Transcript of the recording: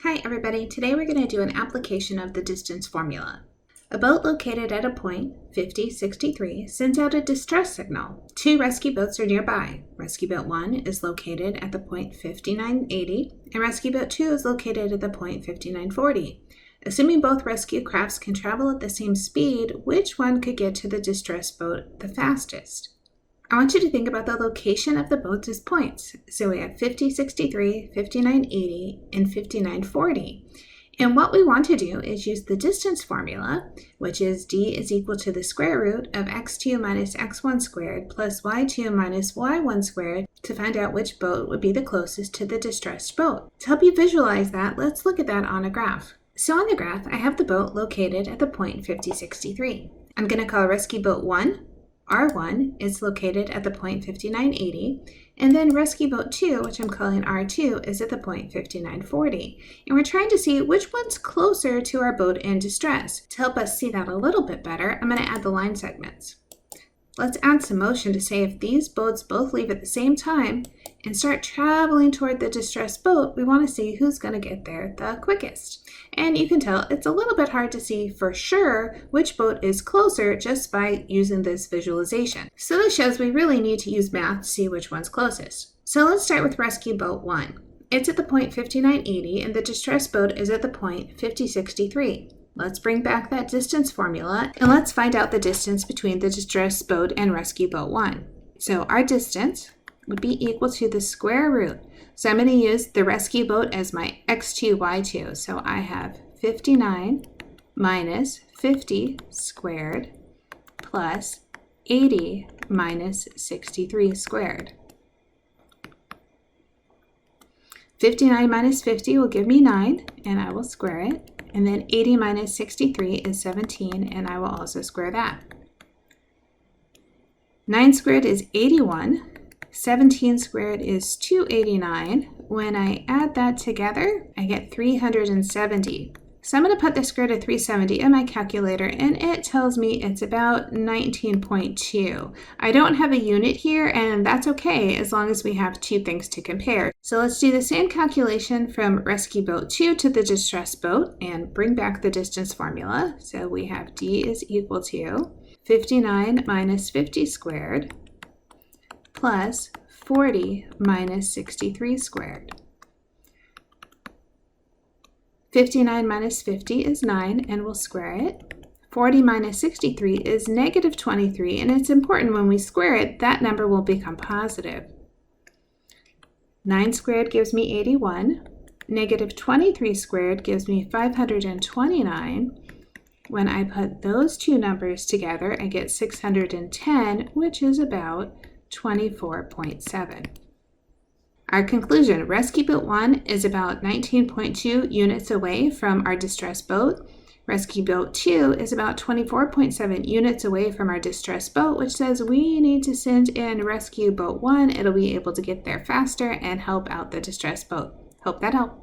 Hi everybody, today we're going to do an application of the distance formula. A boat located at a point, 5063, sends out a distress signal. Two rescue boats are nearby. Rescue Boat 1 is located at the point 5980, and Rescue Boat 2 is located at the point 5940. Assuming both rescue crafts can travel at the same speed, which one could get to the distress boat the fastest? I want you to think about the location of the boats as points. So we have 5063, 5980, and 5940. And what we want to do is use the distance formula, which is d is equal to the square root of x2 minus x1 squared plus y2 minus y1 squared to find out which boat would be the closest to the distressed boat. To help you visualize that, let's look at that on a graph. So on the graph, I have the boat located at the point 5063. I'm going to call Rescue Boat 1 R1 is located at the point 5980, and then Rescue Boat 2, which I'm calling R2, is at the point 5940. And we're trying to see which one's closer to our boat in distress. To help us see that a little bit better, I'm going to add the line segments. Let's add some motion to say if these boats both leave at the same time and start traveling toward the distressed boat, we want to see who's going to get there the quickest. And you can tell it's a little bit hard to see for sure which boat is closer just by using this visualization. So this shows we really need to use math to see which one's closest. So let's start with Rescue Boat 1. It's at the point 5980 and the distressed boat is at the point 5063. Let's bring back that distance formula and let's find out the distance between the distressed boat and Rescue Boat 1. So our distance would be equal to the square root. So I'm going to use the rescue boat as my x2, y2. So I have 59 minus 50 squared plus 80 minus 63 squared. 59 minus 50 will give me 9, and I will square it. And then 80 minus 63 is 17, and I will also square that. 9 squared is 81. 17 squared is 289. When I add that together, I get 370. So I'm going to put the square root of 370 in my calculator, and it tells me it's about 19.2. I don't have a unit here, and that's okay as long as we have two things to compare. So let's do the same calculation from Rescue Boat 2 to the distressed boat and bring back the distance formula. So we have d is equal to 59 minus 50 squared plus 40 minus 63 squared. 59 minus 50 is 9, and we'll square it. 40 minus 63 is negative 23, and it's important when we square it, that number will become positive. 9 squared gives me 81. Negative 23 squared gives me 529. When I put those two numbers together, I get 610, which is about 24.7. Our conclusion, Rescue Boat 1 is about 19.2 units away from our distressed boat. Rescue Boat 2 is about 24.7 units away from our distressed boat, which says we need to send in Rescue Boat 1. It'll be able to get there faster and help out the distressed boat. Hope that helped.